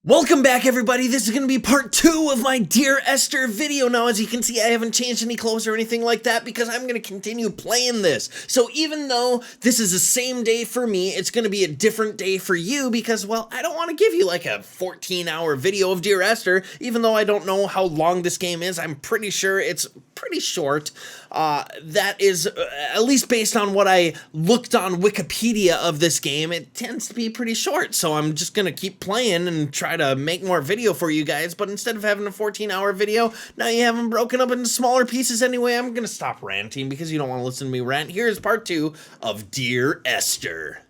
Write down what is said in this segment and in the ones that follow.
Welcome back, everybody. This is going to be part 2 of my Dear Esther video. Now, as you can see, I haven't changed any clothes or anything like that because I'm going to continue playing this. So even though this is the same day for me, it's going to be a different day for you because, well, I don't want to give you like a 14-hour video of Dear Esther, even though I don't know how long this game is. I'm pretty sure it's pretty short. That is, at least based on what I looked on Wikipedia of this game, it tends to be pretty short. So I'm just going to keep playing and try to make more video for you guys, but instead of having a 14-hour video, now you have them broken up into smaller pieces anyway. I'm gonna stop ranting because you don't want to listen to me rant. Here's part 2 of Dear Esther.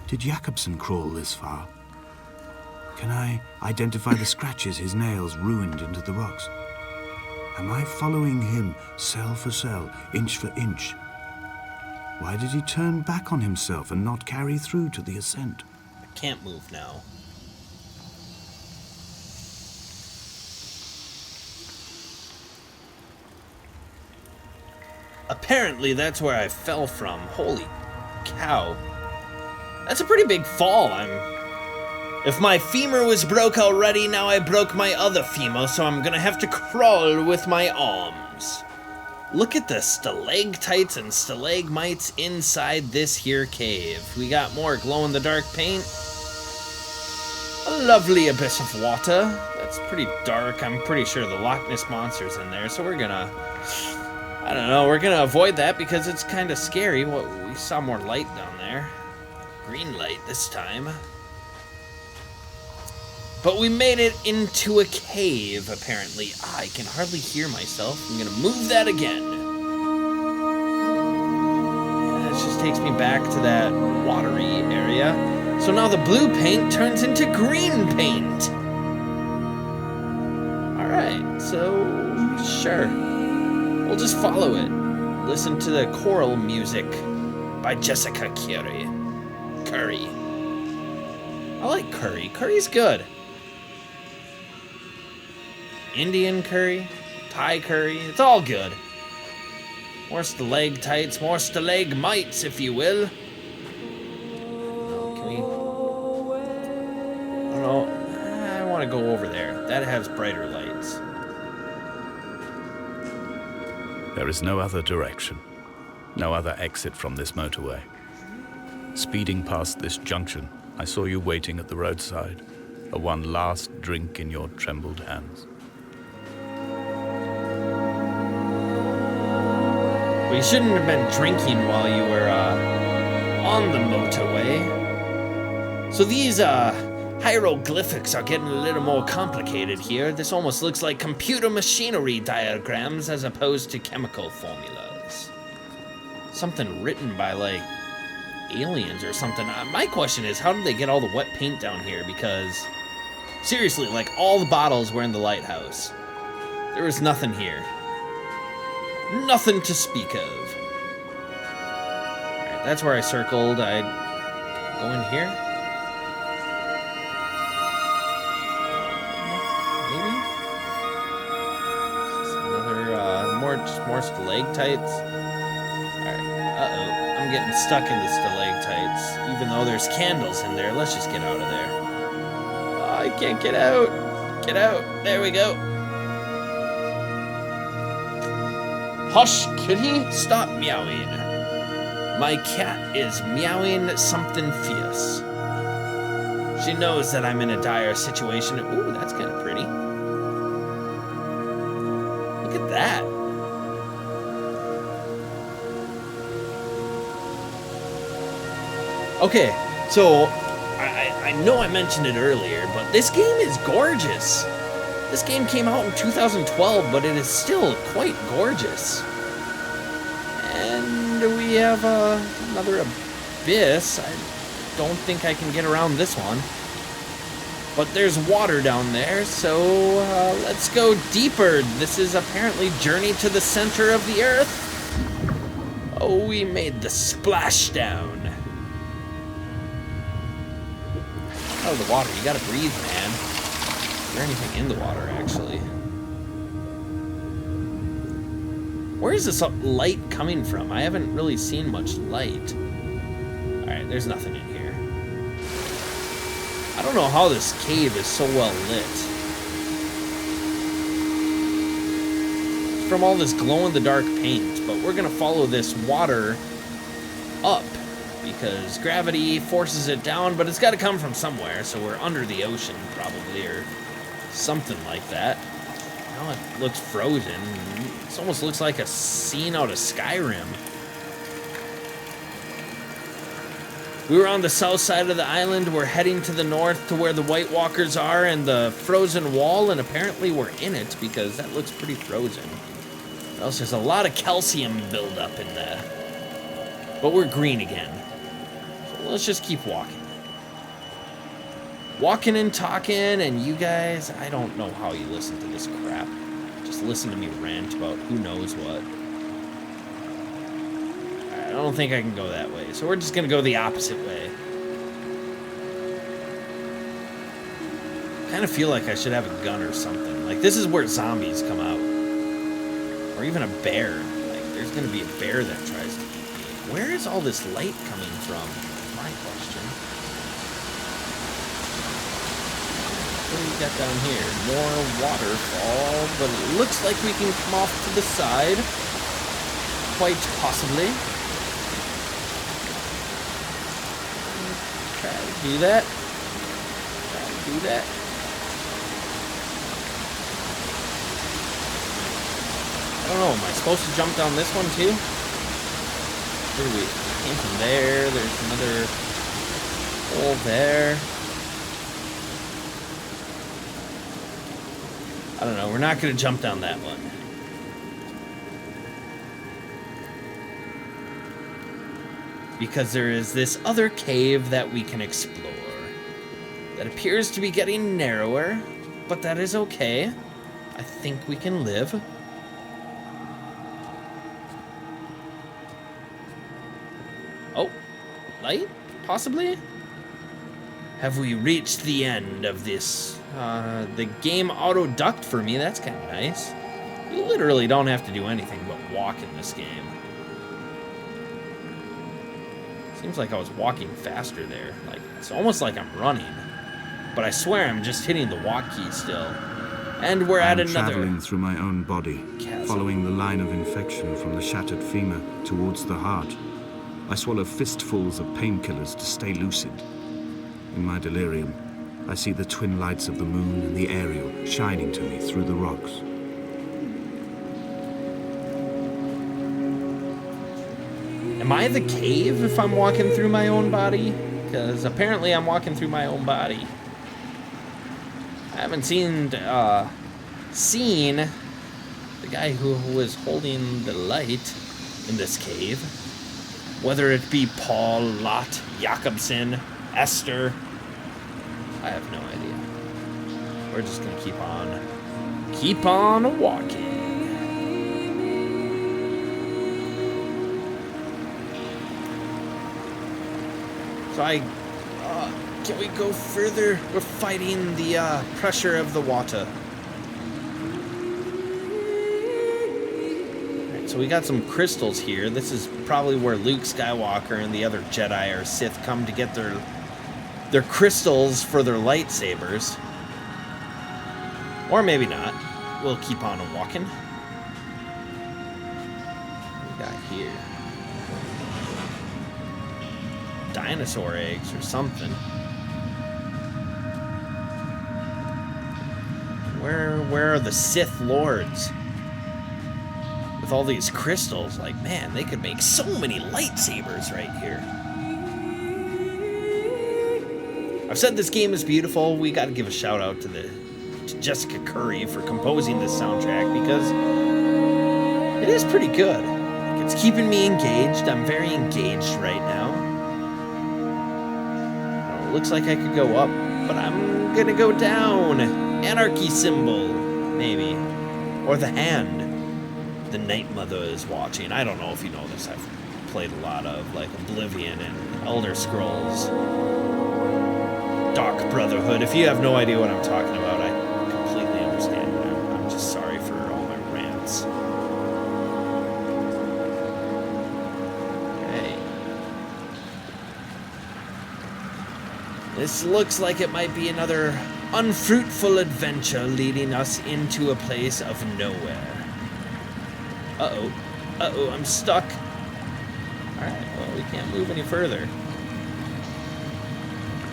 Did Jakobsen crawl this far? Can I identify the scratches his nails ruined into the rocks? Am I following him cell for cell, inch for inch? Why did he turn back on himself and not carry through to the ascent? I can't move now. Apparently that's where I fell from. Holy cow. That's a pretty big fall. If my femur was broke already, now I broke my other femur, so I'm gonna have to crawl with my arms. Look at the stalactites and stalagmites inside this here cave. We got more glow-in-the-dark paint. A lovely abyss of water. That's pretty dark. I'm pretty sure the Loch Ness Monster's in there, so we're gonna... I don't know, we're gonna avoid that because it's kind of scary. We saw more light down there. Green light this time. But we made it into a cave, apparently. I can hardly hear myself. I'm gonna move that again. Yeah, this just takes me back to that watery area. So now the blue paint turns into green paint. Alright, so sure. We'll just follow it. Listen to the choral music by Jessica Curry. I like curry. Curry's good. Indian curry, Thai curry, it's all good. More stalactites, more stalagmites, if you will. Can we... I don't know. I want to go over there. That has brighter lights. There is no other direction, no other exit from this motorway. Speeding past this junction, I saw you waiting at the roadside, a one last drink in your trembled hands. Well, you shouldn't have been drinking while you were on the motorway. So these hieroglyphics are getting a little more complicated here. This almost looks like computer machinery diagrams as opposed to chemical formulas. Something written by, like, aliens or something. My question is, how did they get all the wet paint down here? Because, seriously, like, all the bottles were in the lighthouse. There was nothing here. Nothing to speak of. Alright, that's where I circled. I'd go in here. Maybe? Just more stalactites. Alright, uh-oh. I'm getting stuck in the stalactites. Even though there's candles in there, let's just get out of there. Oh, I can't get out. Get out. There we go. Hush, kitty, stop meowing. My cat is meowing something fierce. She knows that I'm in a dire situation. Ooh, that's kind of pretty. Look at that. Okay, so I know I mentioned it earlier, but this game is gorgeous. This game came out in 2012, but it is still quite gorgeous. And we have another abyss. I don't think I can get around this one. But there's water down there, so let's go deeper. This is apparently Journey to the Center of the Earth. Oh, we made the splashdown. Out of the water, you gotta breathe, man. there anything in the water, actually? Where is this light coming from? I haven't really seen much light. Alright, there's nothing in here. I don't know how this cave is so well lit. It's from all this glow-in-the-dark paint, but we're gonna follow this water up because gravity forces it down, but it's gotta come from somewhere, so we're under the ocean, probably, or something like that. Now it looks frozen. It almost looks like a scene out of Skyrim. We were on the south side of the island. We're heading to the north to where the White Walkers are and the frozen wall, and apparently we're in it because that looks pretty frozen. Or else there's a lot of calcium buildup in there. But we're green again. So let's just keep walking. Walking and talking, and you guys, I don't know how you listen to this crap. Just listen to me rant about who knows what. I don't think I can go that way, so we're just gonna go the opposite way. I kind of feel like I should have a gun or something. Like, this is where zombies come out. Or even a bear. Like, there's gonna be a bear that tries to eat me. Where is all this light coming from? My question. What do we got down here? More waterfall, but it looks like we can come off to the side. Quite possibly. Try to do that. Try to do that. I don't know, am I supposed to jump down this one too? Where do we came from there? There's another hole there. I don't know, we're not going to jump down that one. Because there is this other cave that we can explore. That appears to be getting narrower, but that is okay. I think we can live. Oh, light? Possibly? Have we reached the end of this? The game auto-ducked for me. That's kind of nice. You literally don't have to do anything but walk in this game. Seems like I was walking faster there. Like, it's almost like I'm running. But I swear I'm just hitting the walk key still. And we're at another... traveling through my own body, chasm. Following the line of infection from the shattered femur towards the heart. I swallow fistfuls of painkillers to stay lucid. In my delirium, I see the twin lights of the moon and the Ariel shining to me through the rocks. Am I the cave if I'm walking through my own body? Because apparently I'm walking through my own body. I haven't seen the guy who was holding the light in this cave. Whether it be Paul, Lot, Jakobsen, Esther, I have no idea. We're just gonna keep on walking. So can we go further? We're fighting the pressure of the water. Alright, so we got some crystals here. This is probably where Luke Skywalker and the other Jedi or Sith come to get their crystals for their lightsabers. Or maybe not. We'll keep on walking. What we got here? Dinosaur eggs or something. Where are the Sith Lords? With all these crystals, like, man, they could make so many lightsabers right here. I've said this game is beautiful. We gotta give a shout out to Jessica Curry for composing this soundtrack because it is pretty good. Like, it's keeping me engaged. I'm very engaged right now. Well, it looks like I could go up, but I'm gonna go down. Anarchy symbol, maybe. Or the hand. The Night Mother is watching. I don't know if you know this. I've played a lot of, like, Oblivion and Elder Scrolls. Dark Brotherhood. If you have no idea what I'm talking about, I This looks like it might be another unfruitful adventure leading us into a place of nowhere. Uh-oh. Uh-oh, I'm stuck. Alright, well, we can't move any further.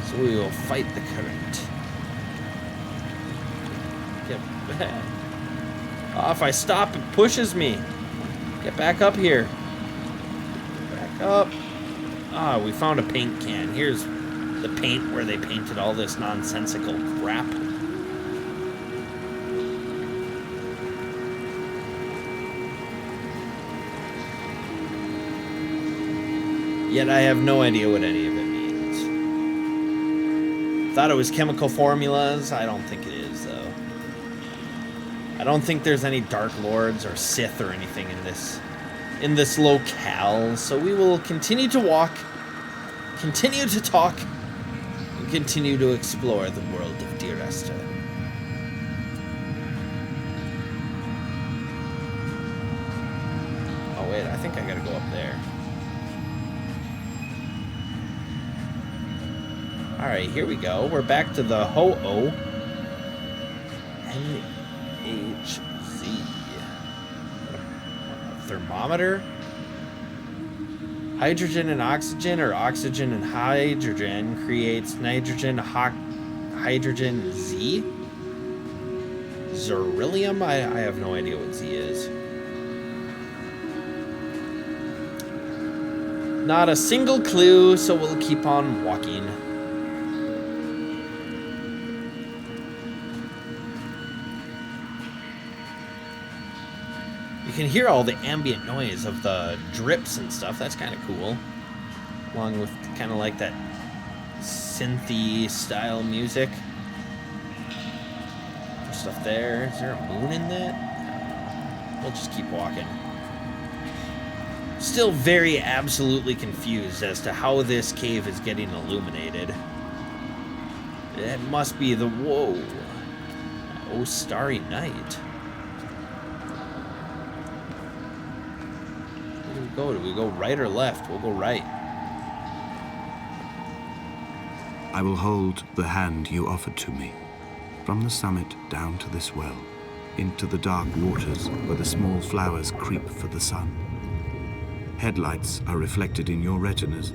So we will fight the current. Get back. Oh, if I stop, it pushes me. Get back up here. Back up. Ah, we found a paint can. Here's the paint where they painted all this nonsensical crap. Yet I have no idea what any of it means. Thought it was chemical formulas. I don't think it is, though. I don't think there's any Dark Lords or Sith or anything in this locale. So we will continue to walk, continue to talk, and continue to explore the world of Dear Esther. Oh wait, I think I gotta go up there. Alright, here we go. We're back to the Ho-O. NHZ. A thermometer? Hydrogen and oxygen, or oxygen and hydrogen creates nitrogen, hydrogen Z? Beryllium? I have no idea what Z is. Not a single clue, so we'll keep on walking. You can hear all the ambient noise of the drips and stuff. That's kind of cool. Along with kind of like that synthy style music. There's stuff there. Is there a moon in that? We'll just keep walking. Still very absolutely confused as to how this cave is getting illuminated. It must be the... Whoa. Oh, starry night. Do we go right or left? We'll go right. I will hold the hand you offered to me, from the summit down to this well, into the dark waters where the small flowers creep for the sun. Headlights are reflected in your retinas,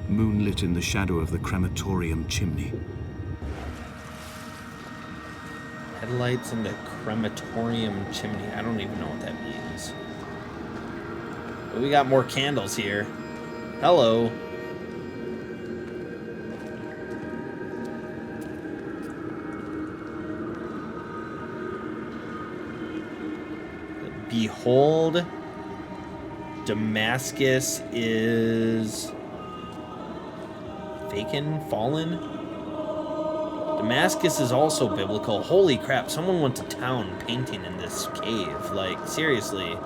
moonlit in the shadow of the crematorium chimney. Headlights in the crematorium chimney. I don't even know what that means. But we got more candles here. Hello. Behold, Damascus is fallen. Damascus is also biblical. Holy crap, someone went to town painting in this cave. Like, seriously.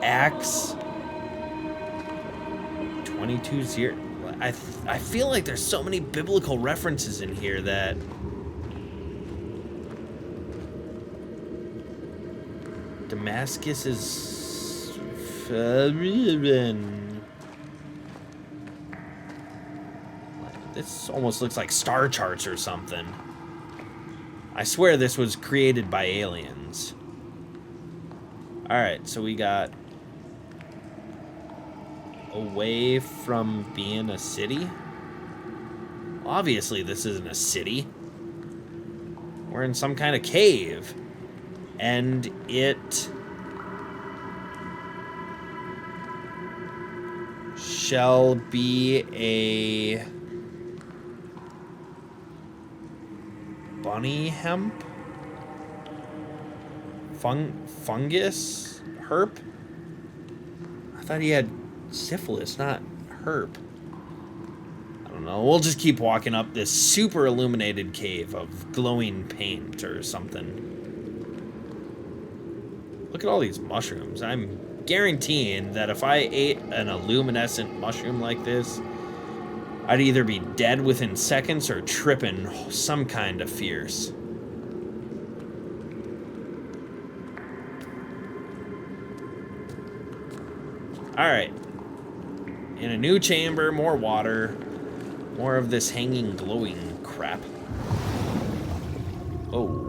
Acts 22:0. I feel like there's so many biblical references in here that Damascus is this almost looks like star charts or something. I swear this was created by aliens. Alright, so we got away from being a city. Obviously, this isn't a city. We're in some kind of cave. And it shall be a bunny hemp? Fungus? Herp? I thought he had syphilis, not herp. I don't know. We'll just keep walking up this super illuminated cave of glowing paint or something. Look at all these mushrooms. I'm guaranteeing that if I ate an illuminescent mushroom like this, I'd either be dead within seconds or tripping some kind of fierce. Alright. In a new chamber, more water. More of this hanging, glowing crap. Oh.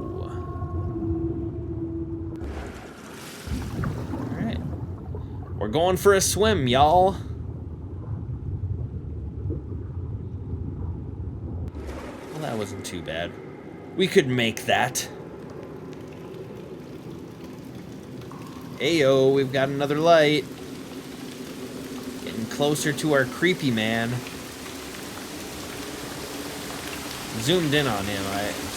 Alright. We're going for a swim, y'all. Well, that wasn't too bad. We could make that. Ayo, we've got another light. Getting closer to our creepy man. Zoomed in on him,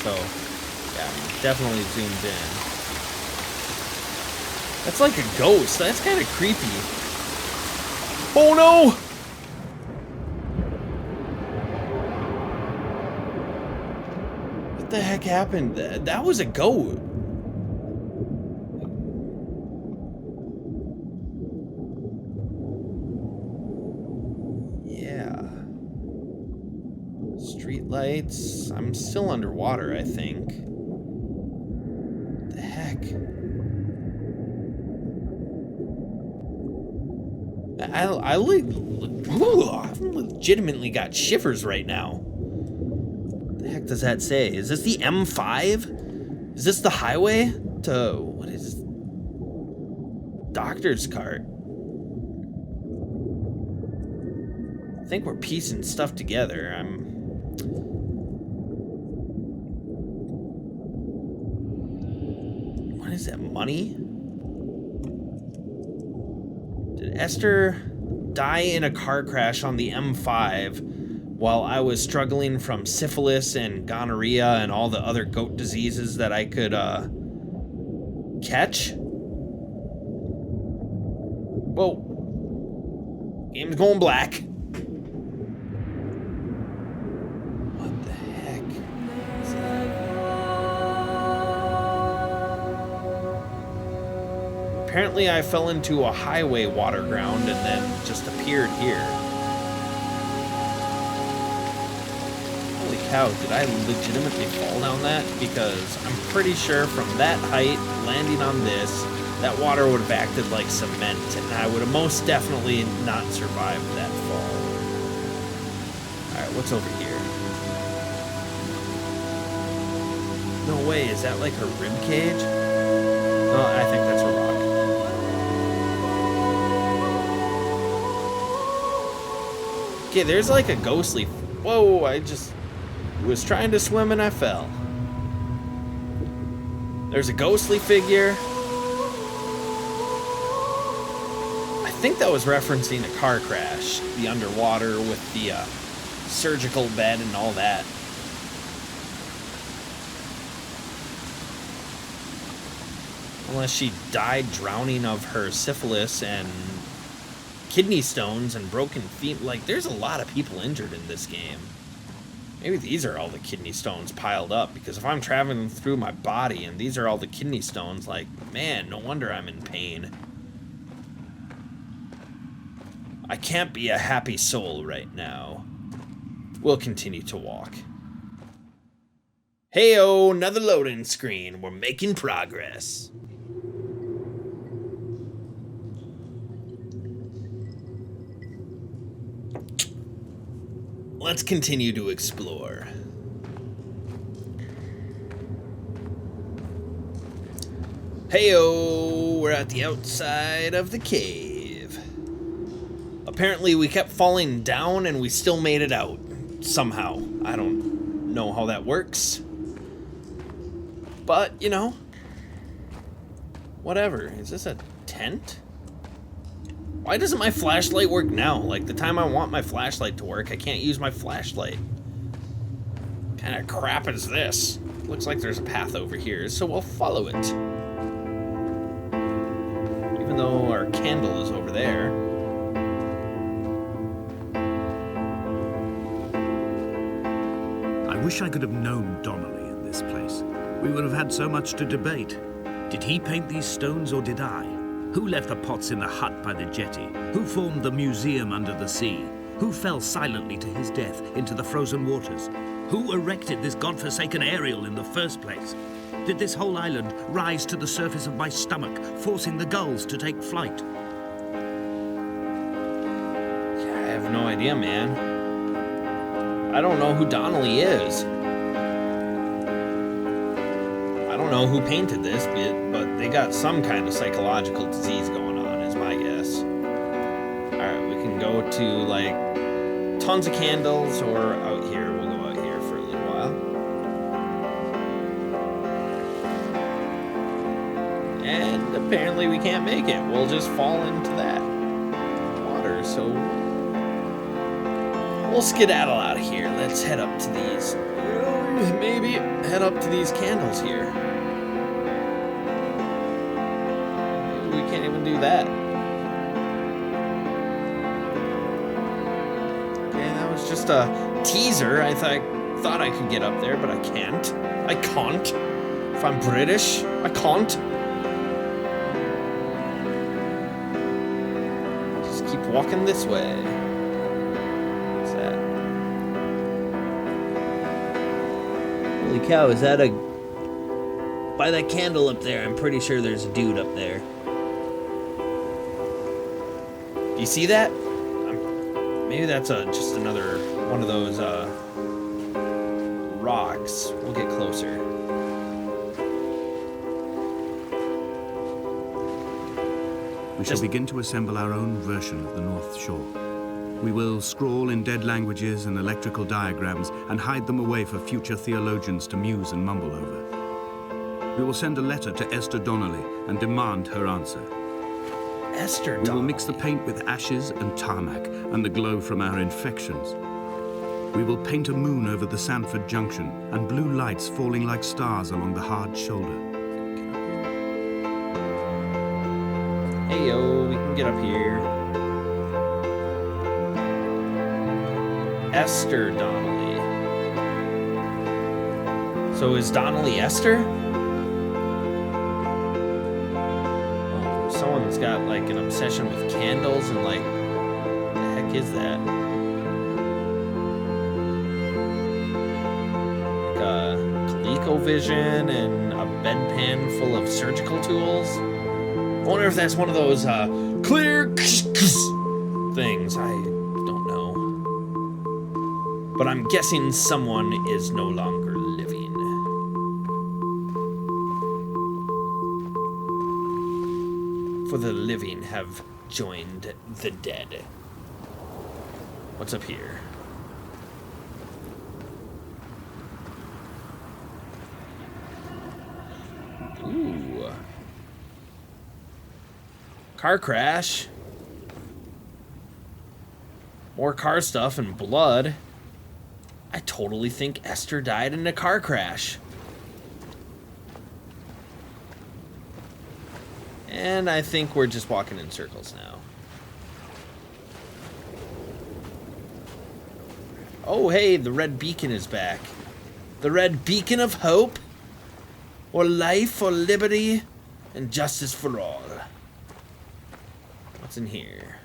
so yeah, definitely zoomed in. That's like a ghost. That's kind of creepy. Oh no! What the heck happened? That was a goat. Street lights. I'm still underwater, I think. What the heck? I've legitimately got shivers right now. What the heck does that say? Is this the M5? Is this the highway to, what is this? Doctor's cart? I think we're piecing stuff together. What is that, money? Did Esther die in a car crash on the M5 while I was struggling from syphilis and gonorrhea and all the other goat diseases that I could catch? Whoa. Game's going black. Apparently I fell into a highway water ground and then just appeared here. Holy cow, did I legitimately fall down that? Because I'm pretty sure from that height, landing on this, that water would have acted like cement, and I would have most definitely not survived that fall. Alright, what's over here? No way, is that like her rib cage? Oh, I think that's a rock. Okay, there's like a ghostly... Whoa, I just was trying to swim and I fell. There's a ghostly figure. I think that was referencing a car crash. The underwater with the surgical bed and all that. Unless she died drowning of her syphilis and kidney stones and broken feet. Like, there's a lot of people injured in this game. Maybe these are all the kidney stones piled up, because if I'm traveling through my body and these are all the kidney stones, like, man, no wonder I'm in pain. I can't be a happy soul right now. We'll continue to walk. Hey-oh, another loading screen. We're making progress. Let's continue to explore. Heyo, we're at the outside of the cave. Apparently we kept falling down and we still made it out. Somehow. I don't know how that works. But, you know. Whatever. Is this a tent? Why doesn't my flashlight work now? Like, the time I want my flashlight to work, I can't use my flashlight. What kind of crap is this? Looks like there's a path over here, so we'll follow it. Even though our candle is over there. I wish I could have known Donnelly in this place. We would have had so much to debate. Did he paint these stones or did I? Who left the pots in the hut by the jetty? Who formed the museum under the sea? Who fell silently to his death into the frozen waters? Who erected this godforsaken aerial in the first place? Did this whole island rise to the surface of my stomach, forcing the gulls to take flight? I have no idea, man. I don't know who Donnelly is. I don't know who painted this, but they got some kind of psychological disease going on, is my guess. Alright, we can go to, like, tons of candles, or out here. We'll go out here for a little while. And apparently we can't make it. We'll just fall into that water, so we'll skedaddle out of here. Let's head up to these, maybe head up to these candles here. Maybe we can't even do that. Okay, that was just a teaser. I thought I could get up there, but I can't. I can't. If I'm British, I can't. Just keep walking this way. What's that? Holy cow, is that a... By that candle up there, I'm pretty sure there's a dude up there. Do you see that? Maybe that's just another one of those rocks. We'll get closer. We shall begin to assemble our own version of the North Shore. We will scrawl in dead languages and electrical diagrams and hide them away for future theologians to muse and mumble over. We will send a letter to Esther Donnelly and demand her answer. Esther We will mix the paint with ashes and tarmac and the glow from our infections. We will paint a moon over the Sanford Junction and blue lights falling like stars along the hard shoulder. Hey yo, we can get up here. Esther Donnelly. So is Donnelly Esther? Oh, someone's got like an obsession with candles and like, what the heck is that? Like a ColecoVision and a bedpan full of surgical tools? I wonder if that's one of those clear things. I don't know. But I'm guessing someone is no longer living. For the living have joined the dead. What's up here? Ooh. Car crash. More car stuff and blood. I totally think Esther died in a car crash. And I think we're just walking in circles now. Oh, hey, the red beacon is back. The red beacon of hope. Or life, or liberty, and justice for all. What's in here?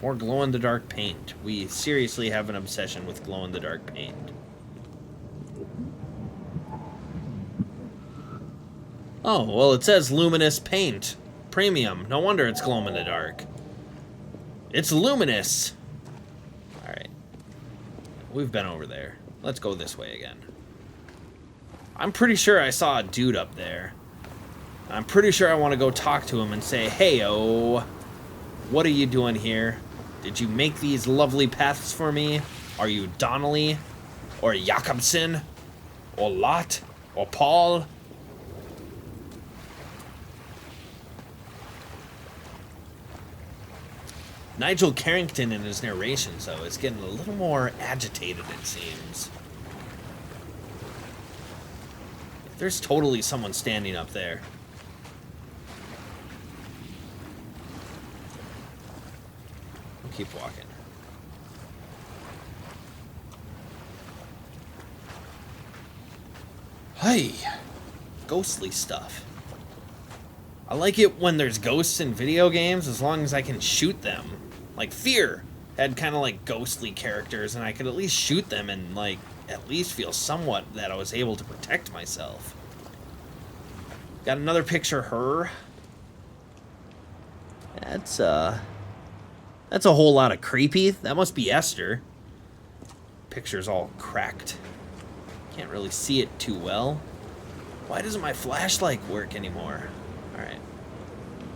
More glow-in-the-dark paint. We seriously have an obsession with glow-in-the-dark paint. Oh, well, it says luminous paint. Premium. No wonder it's glow-in-the-dark. It's luminous! Alright. We've been over there. Let's go this way again. I'm pretty sure I saw a dude up there. I'm pretty sure I want to go talk to him and say, "Hey-o, what are you doing here? Did you make these lovely paths for me? Are you Donnelly? Or Jakobsen? Or Lot? Or Paul?" Nigel Carrington in his narrations, though, is getting a little more agitated, it seems. There's totally someone standing up there. We'll keep walking. Hey, ghostly stuff. I like it when there's ghosts in video games as long as I can shoot them. Like Fear had kind of like ghostly characters and I could at least shoot them and like at least feel somewhat that I was able to protect myself. Got another picture of her. That's a whole lot of creepy. That must be Esther. Picture's all cracked. Can't really see it too well. Why doesn't my flashlight work anymore? Alright.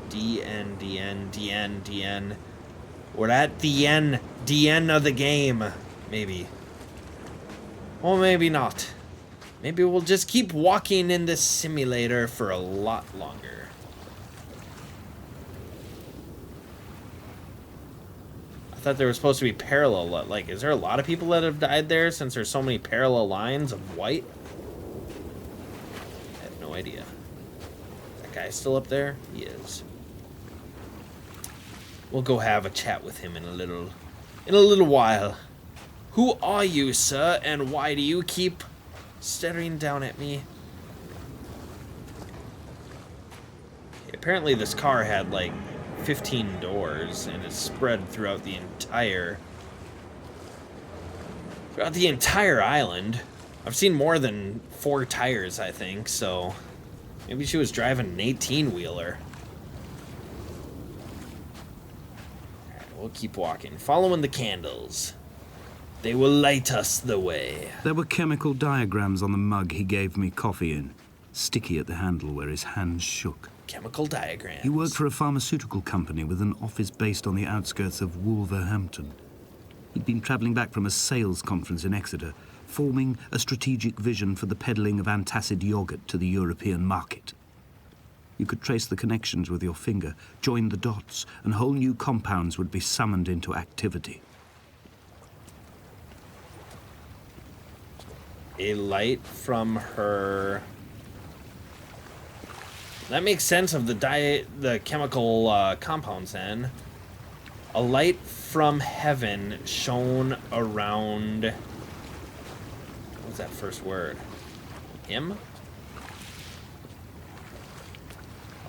DN, DN, DN, DN. We're at the end of the game. Maybe. Or maybe not. Maybe we'll just keep walking in this simulator for a lot longer. I thought there was supposed to be parallel. Like, is there a lot of people that have died there since there's so many parallel lines of white? I have no idea. Is that guy still up there? He is. We'll go have a chat with him in a little while. Who are you, sir, and why do you keep staring down at me? Apparently this car had like 15 doors and it's spread throughout the entire island. I've seen more than 4 tires, I think, so maybe she was driving an 18-wheeler. We'll keep walking, following the candles. They will light us the way. There were chemical diagrams on the mug he gave me coffee in, sticky at the handle where his hands shook. Chemical diagrams. He worked for a pharmaceutical company with an office based on the outskirts of Wolverhampton. He'd been travelling back from a sales conference in Exeter, forming a strategic vision for the peddling of antacid yogurt to the European market. You could trace the connections with your finger, join the dots, and whole new compounds would be summoned into activity. A light from her... That makes sense of the chemical compounds then. A light from heaven shone around... What was that first word? Him?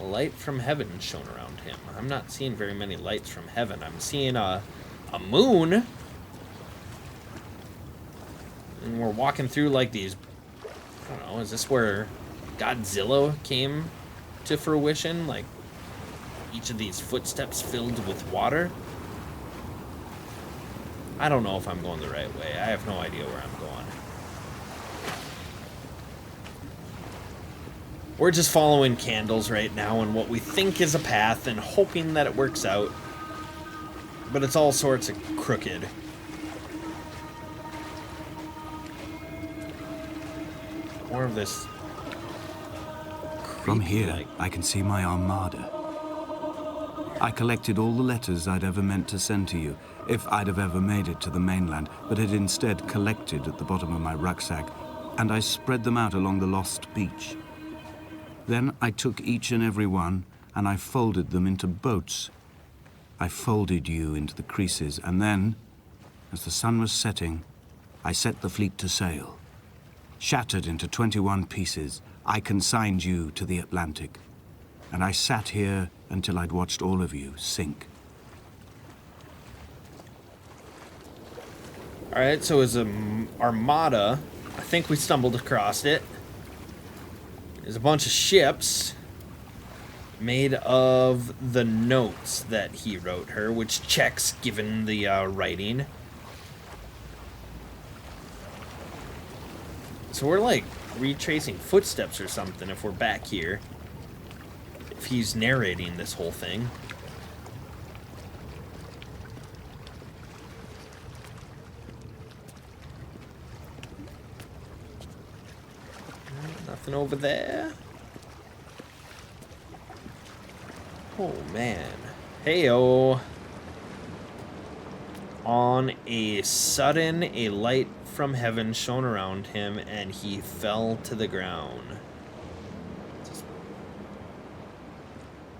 A light from heaven shone around him. I'm not seeing very many lights from heaven. I'm seeing a moon. And we're walking through like these... I don't know, is this where Godzilla came to fruition? Like, each of these footsteps filled with water? I don't know if I'm going the right way. I have no idea where I'm going. We're just following candles right now and what we think is a path and hoping that it works out. But it's all sorts of crooked. More of this. From here, I can see my armada. I collected all the letters I'd ever meant to send to you, if I'd have ever made it to the mainland, but had instead collected at the bottom of my rucksack, and I spread them out along the lost beach. Then I took each and every one, and I folded them into boats. I folded you into the creases, and then, as the sun was setting, I set the fleet to sail. Shattered into 21 pieces, I consigned you to the Atlantic, and I sat here until I'd watched all of you sink. All right, so as an armada, I think we stumbled across it. There's a bunch of ships made of the notes that he wrote her, which checks given the writing. So we're like retracing footsteps or something if we're back here. If he's narrating this whole thing. Nothing over there. Oh man. Heyo. On a sudden, a light from heaven shone around him, and he fell to the ground.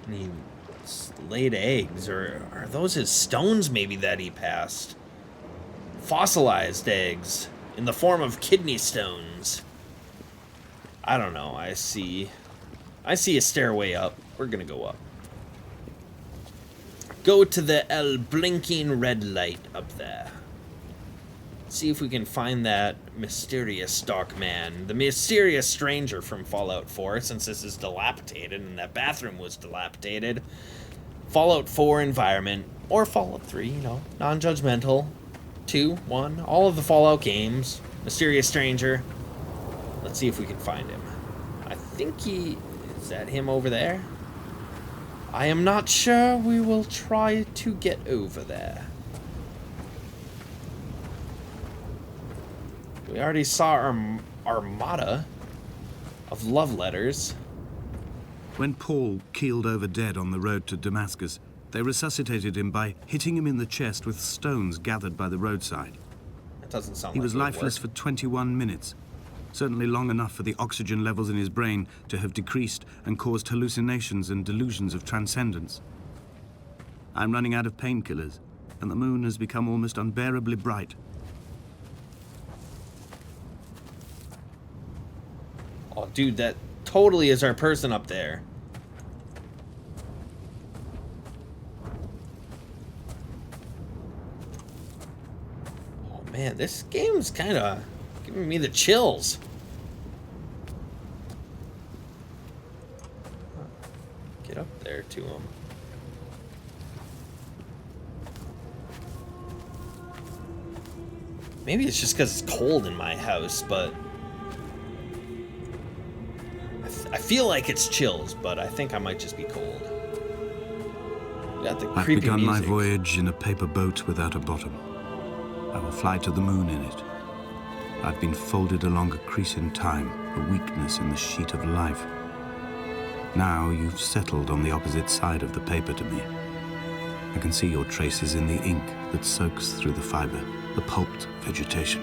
And he laid eggs, or are those his stones maybe that he passed? Fossilized eggs in the form of kidney stones. I don't know. I see a stairway up. We're gonna go up. Go to the blinking red light up there. See if we can find that mysterious dark man, the mysterious stranger from Fallout 4, since this is dilapidated and that bathroom was dilapidated. Fallout 4 environment, or Fallout 3, you know, non-judgmental. 2, 1, all of the Fallout games. Mysterious stranger. Let's see if we can find him. I think is that him over there? I am not sure. We will try to get over there. We already saw our armada of love letters. When Paul keeled over dead on the road to Damascus, they resuscitated him by hitting him in the chest with stones gathered by the roadside. That doesn't sound like He was it would lifeless work. for 21 minutes, certainly long enough for the oxygen levels in his brain to have decreased and caused hallucinations and delusions of transcendence. I'm running out of painkillers, and the moon has become almost unbearably bright. Oh, dude, that totally is our person up there. Oh, man, this game's kind of giving me the chills. Get up there to him. Maybe it's just because it's cold in my house, but I feel like it's chills, but I think I might just be cold. We got the I've creepy begun music. my voyage in a paper boat without a bottom. I will fly to the moon in it. I've been folded along a crease in time, a weakness in the sheet of life. Now you've settled on the opposite side of the paper to me. I can see your traces in the ink that soaks through the fiber, the pulped vegetation.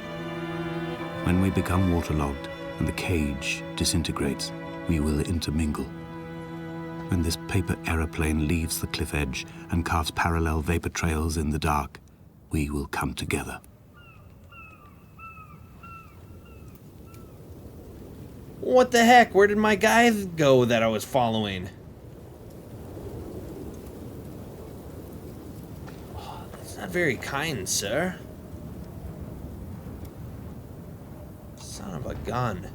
When we become waterlogged and the cage disintegrates, we will intermingle. When this paper aeroplane leaves the cliff edge and carves parallel vapor trails in the dark, we will come together. What the heck? Where did my guy go that I was following? Oh, that's not very kind, sir. Son of a gun.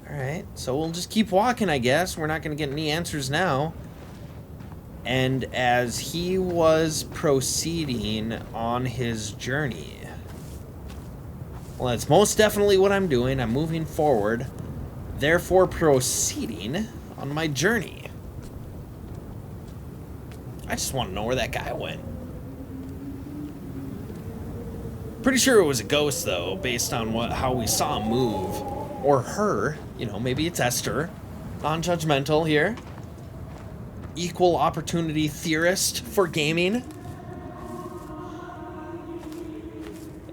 Alright, so we'll just keep walking, I guess. We're not going to get any answers now. And as he was proceeding on his journey... Well, that's most definitely what I'm doing. I'm moving forward, therefore proceeding on my journey. I just want to know where that guy went. Pretty sure it was a ghost, though, based on how we saw him move. Or her. You know, maybe it's Esther. Non-judgmental here. Equal opportunity theorist for gaming.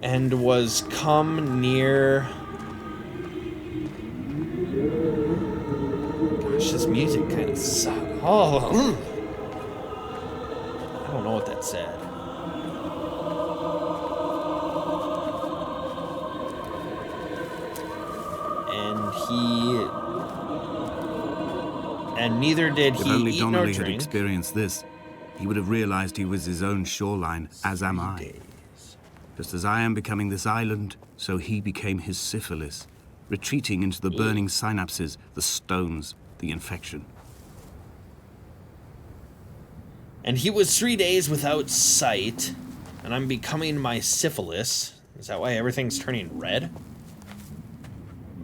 And was come near... Gosh, this music kind of sucks. Oh, I don't know what that said. And neither did If he only eat nor Donnelly had drink. experienced this, he would have realized he was his own shoreline, as am I. Just as I am becoming this island, so he became his syphilis, retreating into the burning synapses, the stones, the infection. And he was 3 days without sight, and I'm becoming my syphilis. Is that why everything's turning red?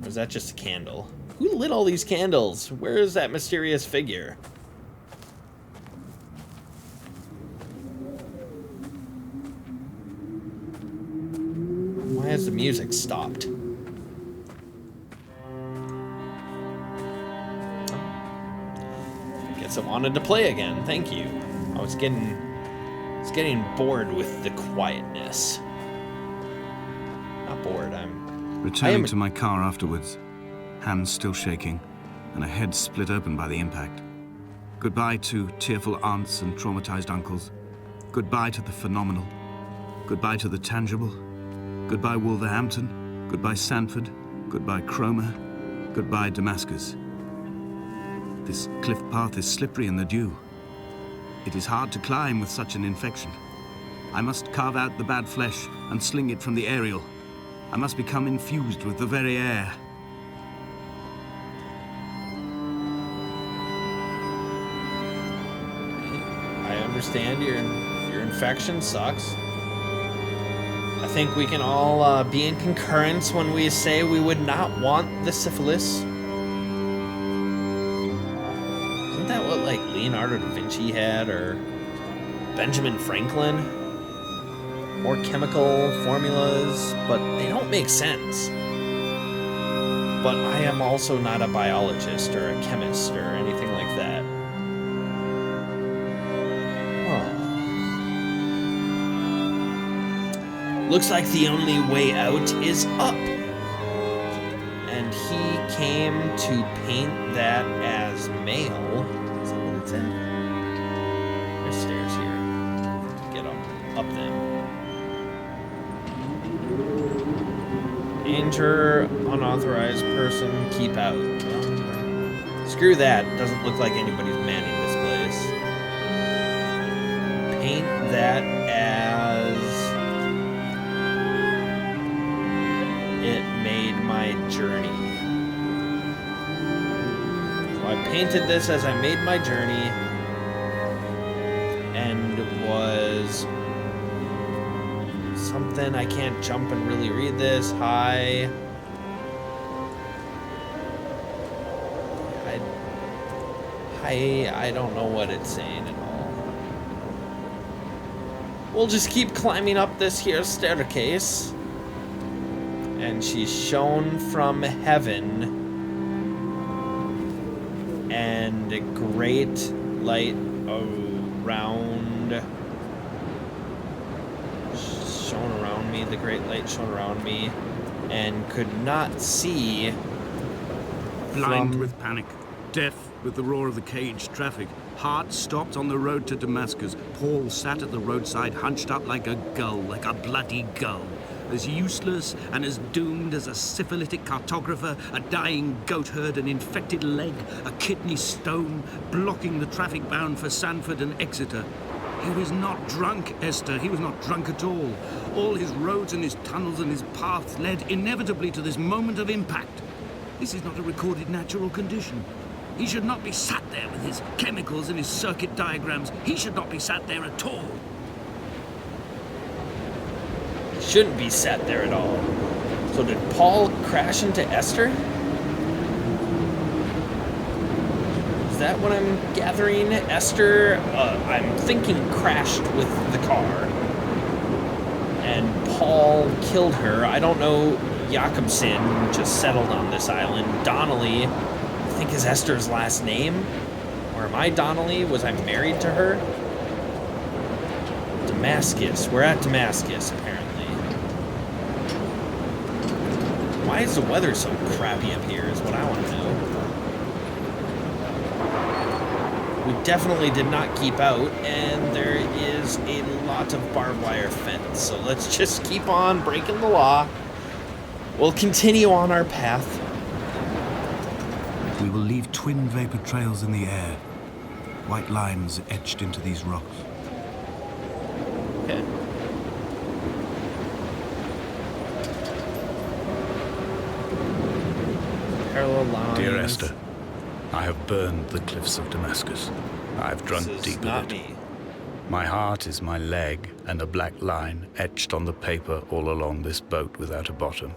Or is that just a candle? Who lit all these candles? Where is that mysterious figure? Why has the music stopped? Guess it wanted to play again. Thank you. I was getting bored with the quietness. Not bored. Returning to my car afterwards, hands still shaking, and a head split open by the impact. Goodbye to tearful aunts and traumatized uncles. Goodbye to the phenomenal. Goodbye to the tangible. Goodbye Wolverhampton. Goodbye Sanford. Goodbye Cromer. Goodbye Damascus. This cliff path is slippery in the dew. It is hard to climb with such an infection. I must carve out the bad flesh and sling it from the aerial. I must become infused with the very air. I understand your infection sucks. think we can all be in concurrence when we say we would not want the syphilis. Isn't that what, like, Leonardo da Vinci had, or Benjamin Franklin? More chemical formulas, but they don't make sense. But I am also not a biologist or a chemist or anything like that. Looks like the only way out is up. And he came to paint that as male. Is that what it said? There's stairs here. To get up them. Danger, unauthorized person, keep out. Well, screw that. Doesn't look like anybody's manning this place. Paint that as... it made my journey. So I painted this as I made my journey, and was something, I can't jump and really read this. Hi. I don't know what it's saying at all. We'll just keep climbing up this here staircase. And she's shown from heaven, and a great light around, shone around me, the great light shone around me, and could not see. Blind with panic, deaf with the roar of the caged traffic, heart stopped on the road to Damascus, Paul sat at the roadside hunched up like a gull, like a bloody gull. As useless and as doomed as a syphilitic cartographer, a dying goat herd, an infected leg, a kidney stone, blocking the traffic bound for Sanford and Exeter. He was not drunk, Esther. He was not drunk at all. All his roads and his tunnels and his paths led inevitably to this moment of impact. This is not a recorded natural condition. He should not be sat there with his chemicals and his circuit diagrams. He should not be sat there at all. Shouldn't be sat there at all. So did Paul crash into Esther? Is that what I'm gathering? Esther, I'm thinking, crashed with the car. And Paul killed her. I don't know. Jakobsen just settled on this island. Donnelly, I think, is Esther's last name. Or am I Donnelly? Was I married to her? Damascus. We're at Damascus, apparently. Why is the weather so crappy up here is what I want to know. We definitely did not keep out, and there is a lot of barbed wire fence. So let's just keep on breaking the law. We'll continue on our path. We will leave twin vapor trails in the air, white lines etched into these rocks. Okay. Parallel lines. Dear Esther, I have burned the cliffs of Damascus. I have drunk deep of it. Me. My heart is my leg, and a black line etched on the paper all along this boat without a bottom.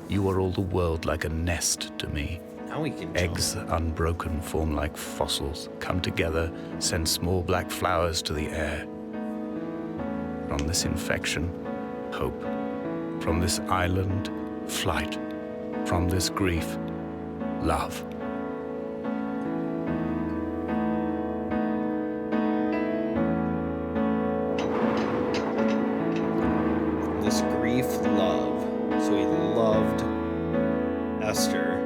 You are all the world like a nest to me. Now we can Eggs unbroken form like fossils, come together, send small black flowers to the air. From this infection, hope. From this island, flight. From this grief, love. This grief, love. So he loved Esther.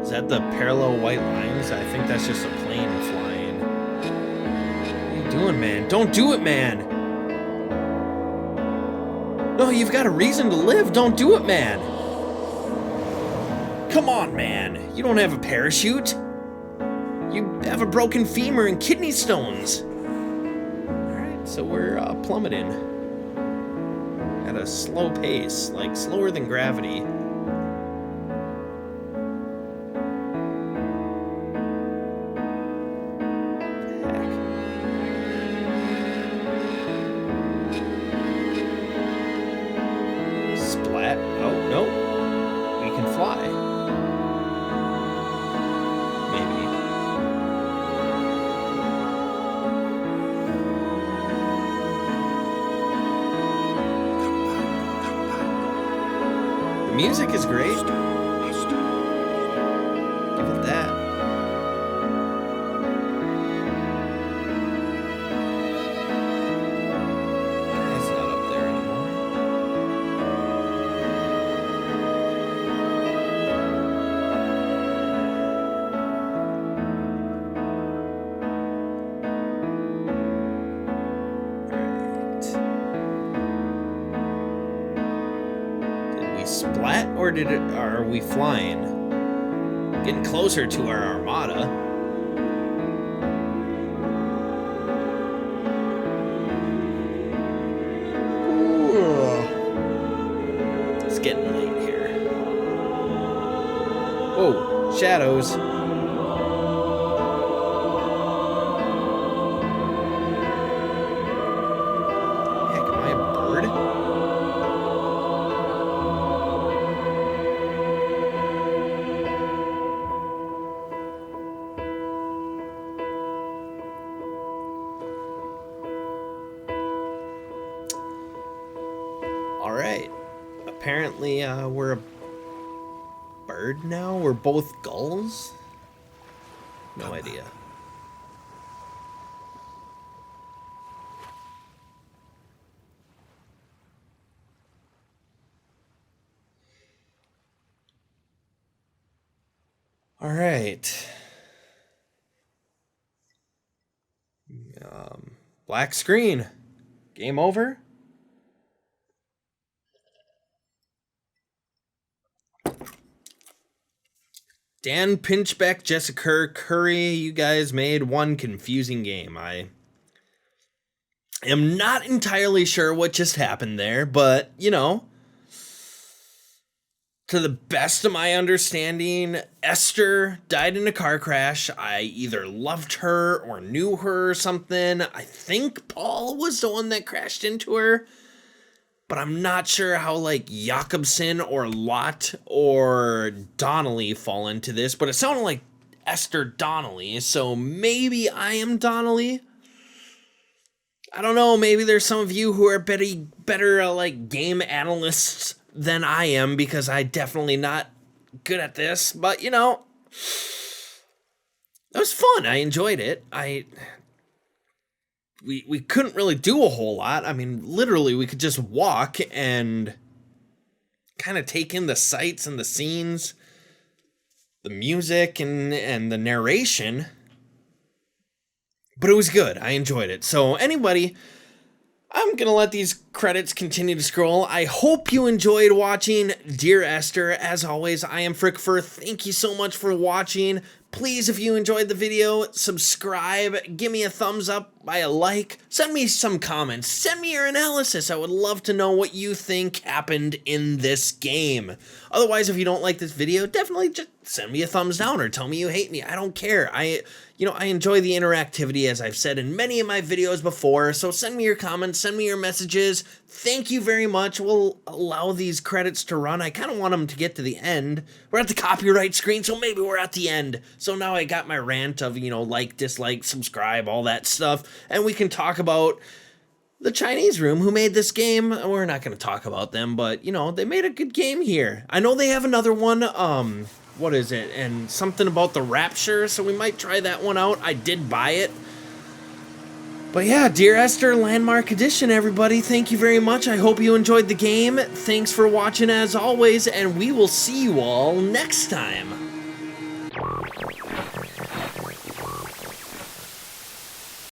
Is that the parallel white lines? I think that's just a plane flying. What are you doing, man? Don't do it, man! No, you've got a reason to live. Don't do it, man! Come on, man. You don't have a parachute. You have a broken femur and kidney stones. Alright, so we're plummeting. At a slow pace, like slower than gravity. The music is great. Give it that. It's not up there anymore. Splat, or are we flying? Getting closer to our armada. Ooh. It's getting late here. Whoa, shadows. Heck, am I a bird? Alright, apparently we're a bird now? We're both gulls? No idea. Alright. Black screen. Game over? Dan Pinchbeck, Jessica Curry, you guys made one confusing game. I am not entirely sure what just happened there, but, you know, to the best of my understanding, Esther died in a car crash. I either loved her or knew her or something. I think Paul was the one that crashed into her. But I'm not sure how, like, Jakobsen or Lot or Donnelly fall into this. But it sounded like Esther Donnelly, so maybe I am Donnelly. I don't know, maybe there's some of you who are better like, game analysts than I am, because I'm definitely not good at this. But, you know, it was fun. I enjoyed it. We couldn't really do a whole lot. I mean, literally, we could just walk and kind of take in the sights and the scenes, the music and the narration. But it was good. I enjoyed it. So anybody, I'm going to let these credits continue to scroll. I hope you enjoyed watching Dear Esther. As always, I am Phriq-O-Pher. Thank you so much for watching. Please, if you enjoyed the video, subscribe, give me a thumbs up by a like, send me some comments, send me your analysis. I would love to know what you think happened in this game. Otherwise, if you don't like this video, definitely just send me a thumbs down or tell me you hate me. I don't care. I enjoy the interactivity, as I've said in many of my videos before, so send me your comments, send me your messages. Thank you very much. We'll allow these credits to run. I kind of want them to get to the end. We're at the copyright screen, so maybe we're at the end. So now I got my rant of, like, dislike, subscribe, all that stuff, and we can talk about the Chinese room who made this game. We're not going to talk about them, but, they made a good game here. I know they have another one, what is it? And something about the Rapture, so we might try that one out. I did buy it. But yeah, Dear Esther Landmark Edition, everybody. Thank you very much. I hope you enjoyed the game. Thanks for watching as always, and we will see you all next time.